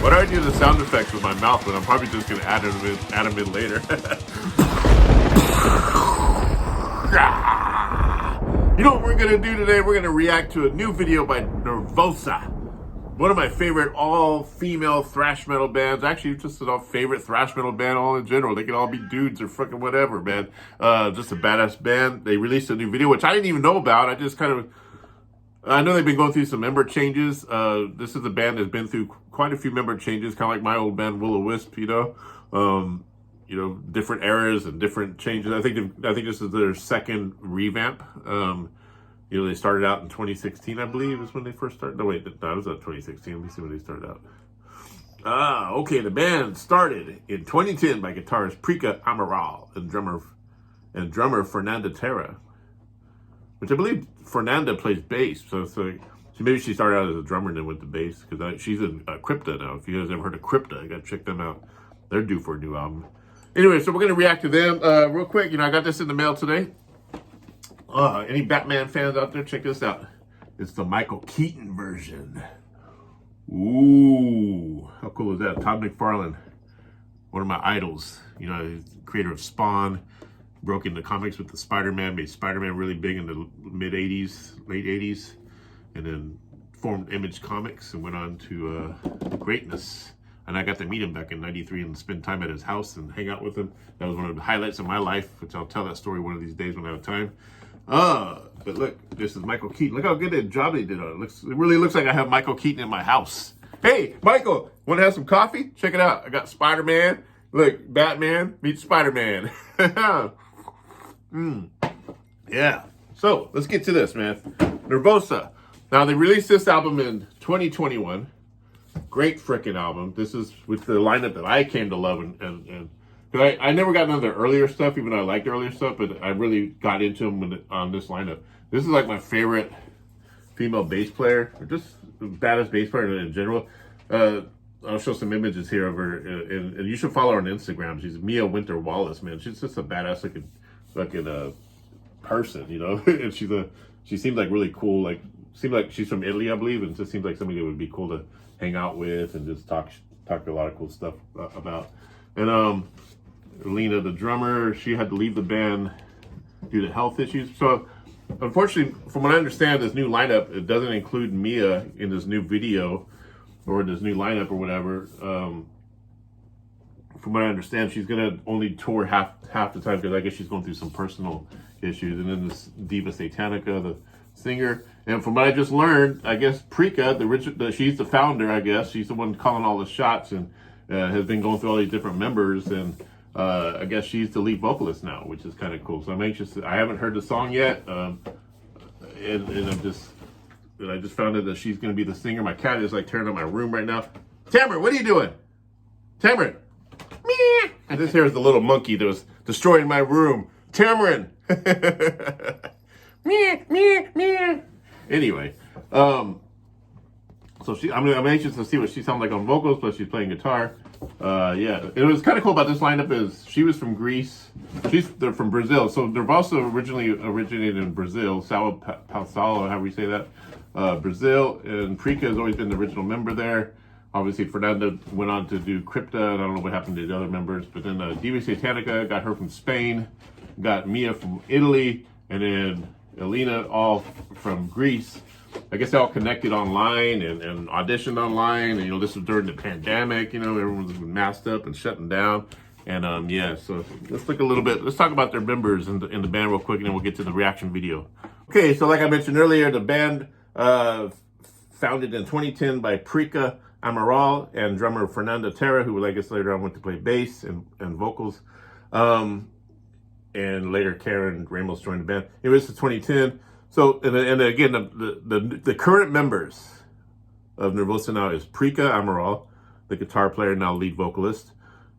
Why do I do the sound effects with my mouth when I'm probably just going to add them in later? You know what we're going to do today? We're going to react to a new video by Nervosa. One of my favorite all-female thrash metal bands. Actually, just a favorite thrash metal band all in general. They can all be dudes or fucking whatever, man. Just a badass band. They released a new video, which I didn't even know about. I know they've been going through some member changes. This is a band that's been through quite a few member changes, kind of like my old band Will-O-Wisp, different eras and different changes. I think this is their second revamp. They started out in 2016, I believe, is when they first started. No, wait, that was not 2016. Let me see when they started out. Okay, the band started in 2010 by guitarist Prika Amaral and drummer Fernanda Terra, which I believe Fernanda plays bass. So maybe she started out as a drummer and then went to bass, because she's in Crypta now. If you guys ever heard of Crypta, you got to check them out. They're due for a new album. Anyway, so we're going to react to them real quick. I got this in the mail today. Any Batman fans out there, check this out. It's the Michael Keaton version. Ooh, how cool is that? Todd McFarlane, one of my idols. He's the creator of Spawn, broke into comics with the Spider-Man, made Spider-Man really big in the mid-'80s, late 80s, and then formed Image Comics and went on to greatness. And I got to meet him back in '93 and spend time at his house and hang out with him. That was one of the highlights of my life, which I'll tell that story one of these days when I have time. But look, this is Michael Keaton. Look how good a job they did on it. It really looks like I have Michael Keaton in my house. Hey, Michael, want to have some coffee? Check it out. I got Spider-Man. Look, Batman meets Spider-Man. Yeah. So let's get to this, man. Nervosa. Now, they released this album in 2021. Great freaking album. This is with the lineup that I came to love, and I never got into their earlier stuff, even though I liked earlier stuff, but I really got into them on this lineup. This is like my favorite female bass player, or just baddest bass player in general. I'll show some images here of her, and you should follow her on Instagram. She's Mia Winter Wallace, man. She's just a badass looking person, and she seems like really cool. Seems like she's from Italy, I believe, and it just seems like somebody that would be cool to hang out with and just talk a lot of cool stuff about. And Lena, the drummer, she had to leave the band due to health issues. So, unfortunately, from what I understand, this new lineup, it doesn't include Mia in this new video or this new lineup or whatever. From what I understand, she's gonna only tour half the time, because I guess she's going through some personal issues. And then this Diva Satanica, the singer, and from what I just learned, I guess Prika, she's the founder. I guess she's the one calling all the shots, and has been going through all these different members, and I guess she's the lead vocalist now, which is kind of cool. So I'm anxious. I haven't heard the song yet, and I just found out that she's going to be the singer. My cat is tearing up my room right now. Tamara, what are you doing? Tamara, meow. And this here is the little monkey that was destroying my room. Tamarin. Meow, meow, meow. Anyway, so I'm anxious to see what she sounds like on vocals, plus she's playing guitar. Yeah, it was kind of cool about this lineup is she was from Greece. They're from Brazil. So Nervosa originally originated in Brazil, Sao Paulo, however you say that, Brazil. And Prika has always been the original member there. Obviously, Fernanda went on to do Crypta, and I don't know what happened to the other members. But then Diva Satanica got her from Spain, got Mia from Italy, and then Elena all from Greece. I guess they all connected online and auditioned online. And, this was during the pandemic. Everyone was masked up and shutting down. And yeah, so let's look a little bit. Let's talk about their members in the band real quick, and then we'll get to the reaction video. Okay, so like I mentioned earlier, the band founded in 2010 by Prika Amaral and drummer Fernanda Terra, who I guess later on went to play bass and vocals. And later Karen Ramos joined the band. It was 2010. So, and again, the current members of Nervosa now is Prika Amaral, the guitar player, now lead vocalist,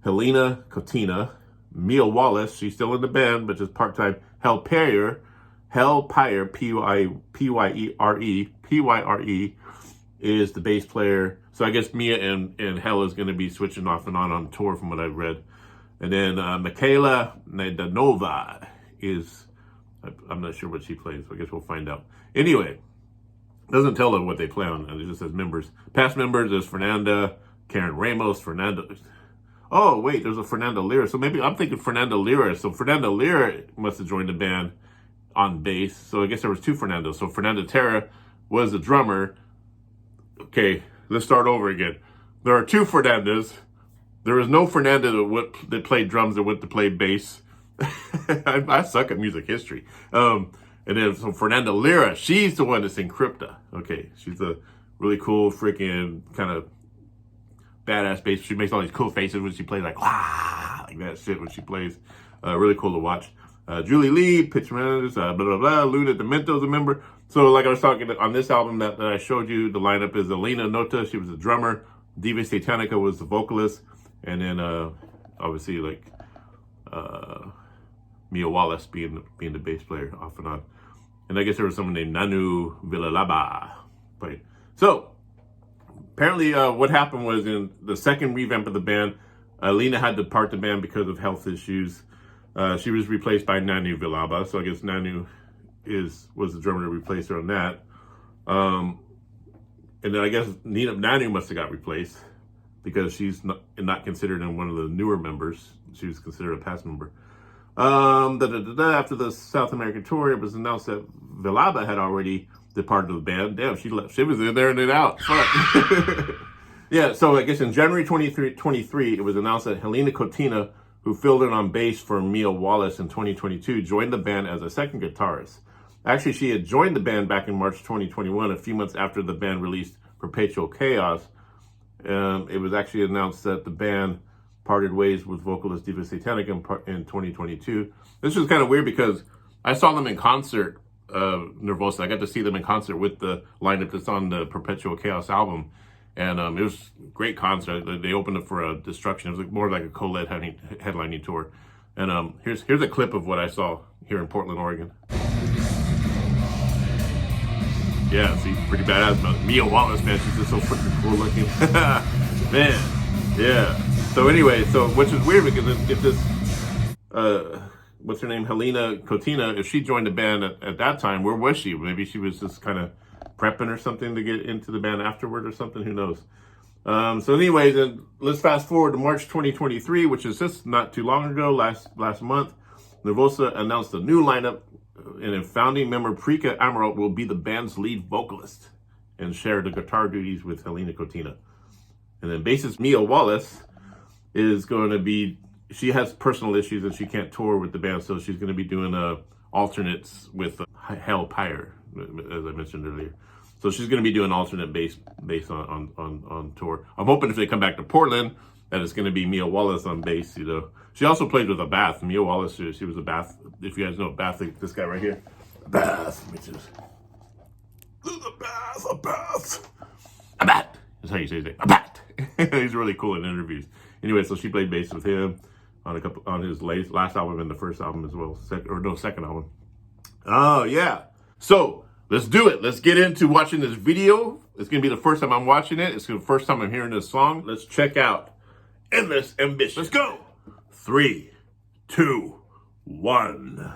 Helena Cotina, Mia Wallace, she's still in the band, but just part-time, Hel Pyre, Pyre, is the bass player. So I guess Mia and Hel is going to be switching off and on tour from what I've read. And then Michaela Nedanova is, I'm not sure what she plays, so I guess we'll find out. Anyway, Doesn't tell them what they play on. It just says members. Past members, there's Fernanda, Karen Ramos, Fernando. Oh, wait, there's a Fernanda Lira. So maybe I'm thinking Fernanda Lira. So Fernanda Lira must have joined the band on bass. So I guess there was two Fernandos. So Fernanda Terra was the drummer. Okay, let's start over again. There are two Fernandas. There was no Fernanda that played drums that went to play bass. I suck at music history. And then so Fernanda Lira, she's the one that's in Crypta. Okay, she's a really cool freaking kind of badass bass. She makes all these cool faces when she plays, like that shit when she plays. Really cool to watch. Julie Lee, Pitch Managers, blah, blah, blah. Luna Demento's a member. So like I was talking on this album that I showed you, the lineup is Elena Nota. She was the drummer. Diva Satanica was the vocalist. And then obviously like Mia Wallace being the bass player off and on. And I guess there was someone named Nanu Villalaba. Right. So apparently what happened was in the second revamp of the band, Lena had to part the band because of health issues. She was replaced by Nanu Villalaba. So I guess Nanu was the drummer to replace her on that. And then I guess Nanu must have got replaced because she's not considered in one of the newer members. She was considered a past member. After the South American tour, it was announced that Villalba had already departed the band. Damn, she left. She was in there and then out. Fuck. Yeah, so I guess in January 2023, it was announced that Helena Cotina, who filled in on bass for Mia Wallace in 2022, joined the band as a second guitarist. Actually, she had joined the band back in March 2021, a few months after the band released Perpetual Chaos. It was actually announced that the band parted ways with vocalist Diva Satanic in 2022. This was kind of weird because I saw them in concert, Nervosa. I got to see them in concert with the lineup that's on the Perpetual Chaos album. And it was a great concert. They opened up for Destruction. It was more like a co-led headlining tour. And here's a clip of what I saw here in Portland, Oregon. Yeah, see, pretty badass. Mia Wallace, man, she's just so freaking cool looking. Man, yeah. So anyway, which is weird because if this, what's her name, Helena Cotina, if she joined the band at that time, where was she? Maybe she was just kind of prepping or something to get into the band afterward or something, who knows. So anyway, then let's fast forward to March 2023, which is just not too long ago, last month. Nervosa announced a new lineup, and a founding member, Prika Amaral, will be the band's lead vocalist and share the guitar duties with Helena Cotina. And then bassist Mia Wallace is going to be, she has personal issues and she can't tour with the band, so she's going to be doing alternates with Hal Pyre, as I mentioned earlier. So she's going to be doing alternate bass on tour. I'm hoping if they come back to Portland, that it's going to be Mia Wallace on bass, you know. She also played with a Bath. Mia Wallace, she was a Bath. If you guys know Bath, this guy right here. Bath, which is a Bath. That's how you say his name. A Bath. He's really cool in interviews. Anyway, so she played bass with him on his last album and the first album as well. Second album. Oh, yeah. So let's do it. Let's get into watching this video. It's going to be the first time I'm watching it. It's the first time I'm hearing this song. Let's check out Endless Ambition. Let's go. 3, 2, 1.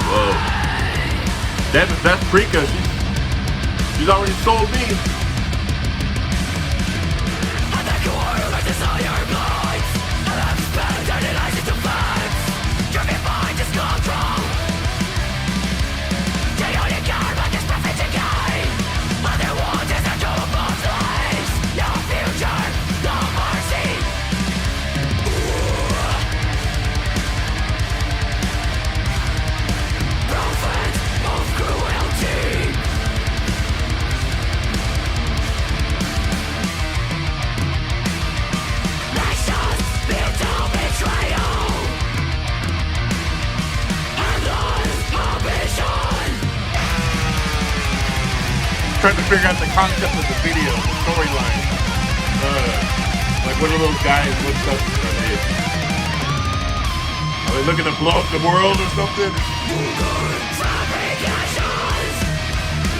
Whoa. That's Prika. She's already sold me. Trying to figure out the concept of the video, the storyline. Like one of those guys, what's up? Are they looking to blow up the world or something?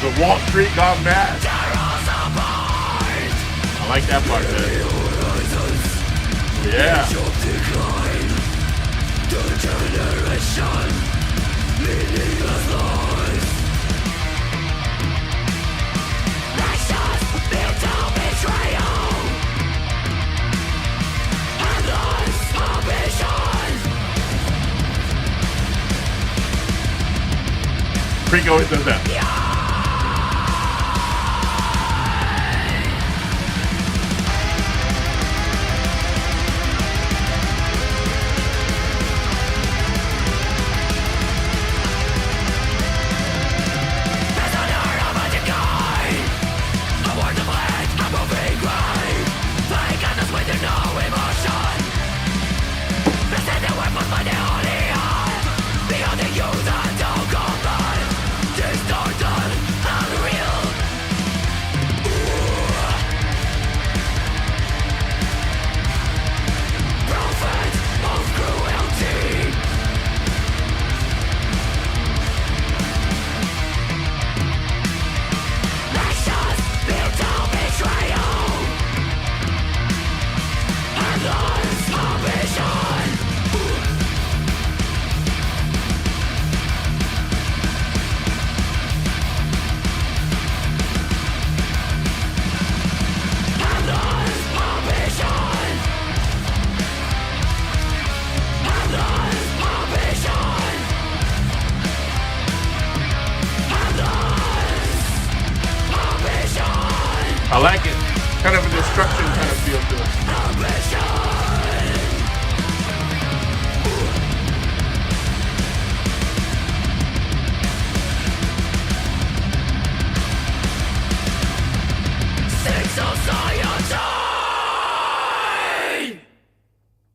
The Wall Street gone mad. I like that part, man. Yeah. Freak always does that. I like it. Kind of a destruction kind of feel to it.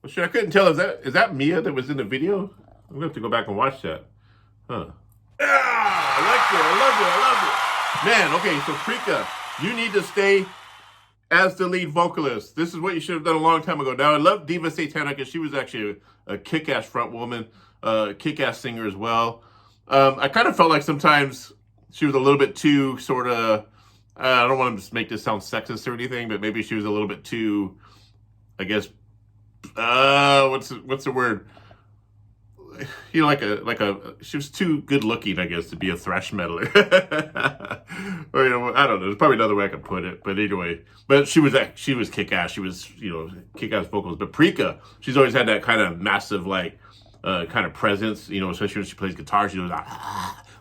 Well, shit, I couldn't tell. Is that Mia that was in the video? I'm gonna have to go back and watch that. Huh. Yeah, I liked it. I loved it. Man, okay, so Prika, you need to stay as the lead vocalist. This is what you should have done a long time ago. Now, I love Diva Satanica. She was actually a kick-ass front woman, kick-ass singer as well. I kind of felt like sometimes she was a little bit too sort of, I don't want to make this sound sexist or anything, but maybe she was a little bit too, I guess, what's the word? You know, she was too good looking, I guess, to be a thrash metaler. Or, you know, I don't know. There's probably another way I could put it. But anyway, she was kick-ass. She was, you know, kick-ass vocals. But Prika, she's always had that kind of massive, like, kind of presence, you know, especially when she plays guitar. She was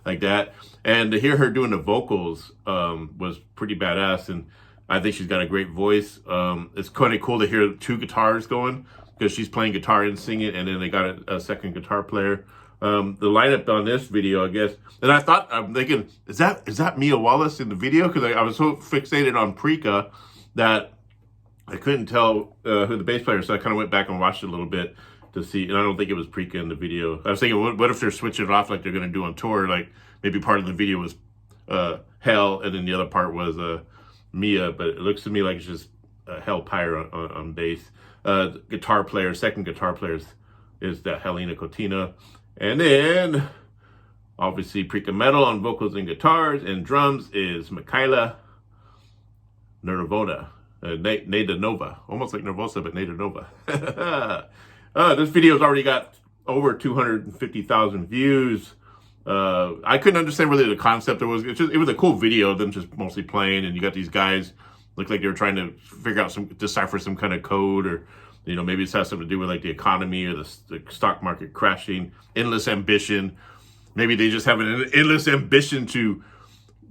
like that. And to hear her doing the vocals was pretty badass. And I think she's got a great voice. It's kind of cool to hear two guitars going, because she's playing guitar and singing, and then they got a second guitar player. The lineup on this video, I guess, and I'm thinking, is that Mia Wallace in the video? Because I was so fixated on Prika that I couldn't tell who the bass player is, so I kind of went back and watched it a little bit to see, and I don't think it was Prika in the video. I was thinking, what if they're switching it off like they're going to do on tour? Like, maybe part of the video was Hell, and then the other part was Mia, but it looks to me like it's just Hell Pyre on bass. Guitar player, second guitar player is that Helena Cotina. And then, obviously, Prika Metal on vocals and guitars, and drums is Michaela Nervosa. Nada Nova. Almost like Nervosa, but Nada Nova. This video's already got over 250,000 views. I couldn't understand really the concept. It was a cool video, them just mostly playing, and you got these guys look like they were trying to figure out decipher some kind of code, or, you know, maybe it has something to do with like the economy or the stock market crashing, endless ambition. Maybe they just have an endless ambition to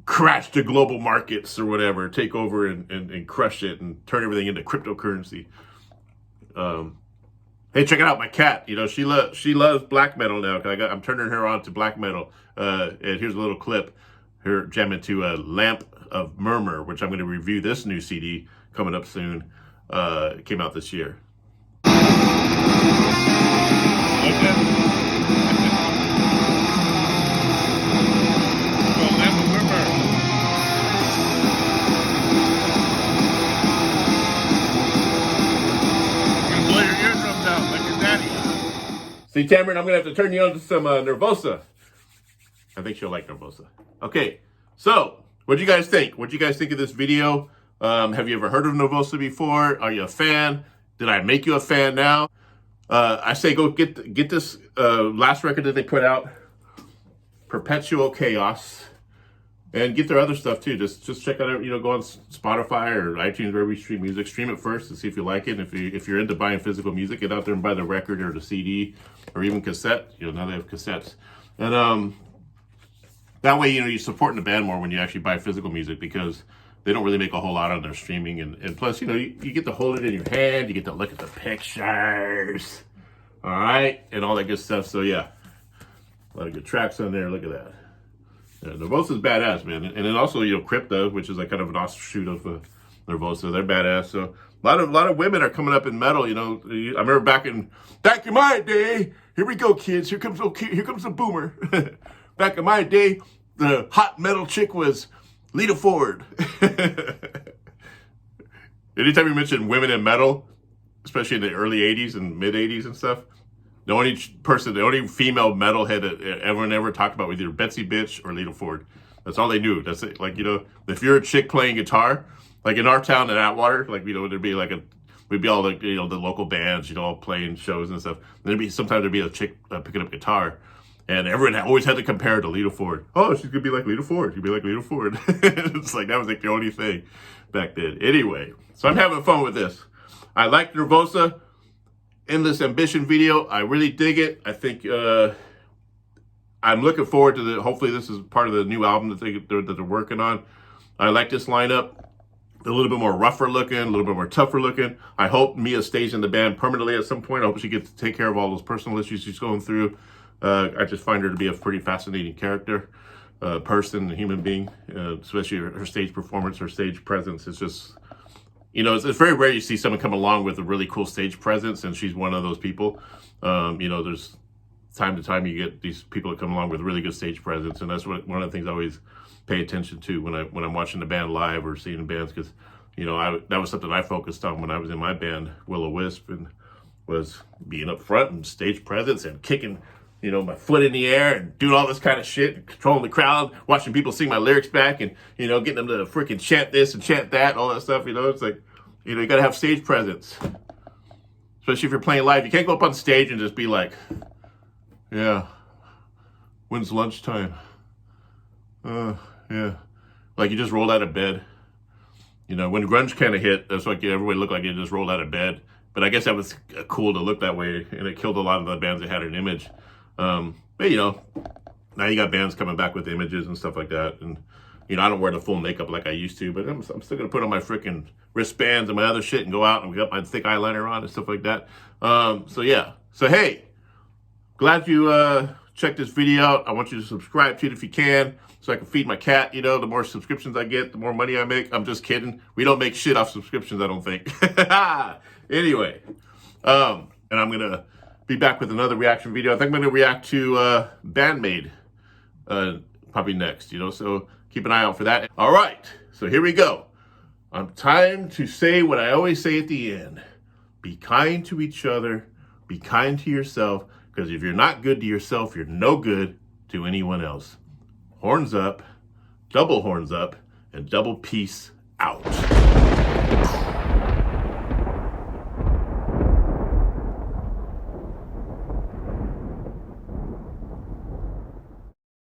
crash the global markets or whatever, take over and crush it and turn everything into cryptocurrency. Hey, check it out, my cat. You know, she loves black metal now. I'm turning her on to black metal. And here's a little clip. Her jamming to Lamp of Murmur, which I'm going to review this new CD coming up soon. It came out this year. Lamp of Murmur. You're gonna blow your eardrums out like your daddy. See, See, Tamron, I'm going to have to turn you on to some Nervosa. I think she'll like Nervosa. Okay, so what do you guys think? What do you guys think of this video? Have you ever heard of Nervosa before? Are you a fan? Did I make you a fan now? I say go get this last record that they put out, Perpetual Chaos, and get their other stuff too. Just check out, go on Spotify or iTunes, wherever you stream music. Stream it first and see if you like it. If you're into buying physical music, get out there and buy the record or the CD or even cassette. Now they have cassettes, and that way you're supporting the band more when you actually buy physical music, because they don't really make a whole lot on their streaming, and plus you get to hold it in your hand, you get to look at the pictures, all right, and all that good stuff. So yeah, a lot of good tracks on there. Look at that. Yeah, Nervosa's badass, man. And then also, Crypto, which is like kind of an offshoot of Nervosa. They're badass. So a lot of women are coming up in metal. I remember back in my day. Here we go, kids. Here comes the boomer. Back in my day, the hot metal chick was Lita Ford. Anytime you mention women in metal, especially in the early 80s and mid 80s and stuff, the only female metalhead everyone ever talked about was either Betsy Bitch or Lita Ford. That's all they knew. That's it. Like, if you're a chick playing guitar, like in our town in Atwater, like, there'd be we'd be all like, the local bands, all playing shows and stuff. And sometimes there'd be a chick picking up guitar. And everyone always had to compare her to Lita Ford. Oh, she's going to be like Lita Ford. She'd be like Lita Ford. It's like, that was like the only thing back then. Anyway, so I'm having fun with this. I like Nervosa. Endless Ambition video. I really dig it. I think I'm looking forward to hopefully this is part of the new album that they're working on. I like this lineup. A little bit more rougher looking, a little bit more tougher looking. I hope Mia stays in the band permanently at some point. I hope she gets to take care of all those personal issues she's going through. I just find her to be a pretty fascinating character, person, human being, especially her stage performance, her stage presence. It's just, it's very rare you see someone come along with a really cool stage presence, and she's one of those people. There's time to time you get these people that come along with really good stage presence, and that's one of the things I always pay attention to when I'm watching the band live or seeing the bands, because, that was something I focused on when I was in my band, Will-O-Wisp, and was being up front and stage presence and kicking my foot in the air and doing all this kind of shit, and controlling the crowd, watching people sing my lyrics back, and, getting them to freaking chant this and chant that, all that stuff, it's like, you got to have stage presence. Especially if you're playing live. You can't go up on stage and just be like, yeah, when's lunchtime? Yeah. Like you just rolled out of bed. When grunge kind of hit, that's like everybody looked like they just rolled out of bed. But I guess that was cool to look that way, and it killed a lot of the bands that had an image. But now you got bands coming back with images and stuff like that, and I don't wear the full makeup like I used to, but I'm still gonna put on my freaking wristbands and my other shit and go out and got my thick eyeliner on and stuff like that. So yeah, so hey, glad you checked this video out. I want you to subscribe to it if you can, so I can feed my cat. The more subscriptions I get, the more money I make. I'm just kidding. We don't make shit off subscriptions, I don't think. Anyway, and I'm gonna be back with another reaction video. I think I'm going to react to Bandmade probably next, so keep an eye out for that. All right, so here we go. Time to say what I always say at the end. Be kind to each other. Be kind to yourself, because if you're not good to yourself, you're no good to anyone else. Horns up, double horns up, and double peace out.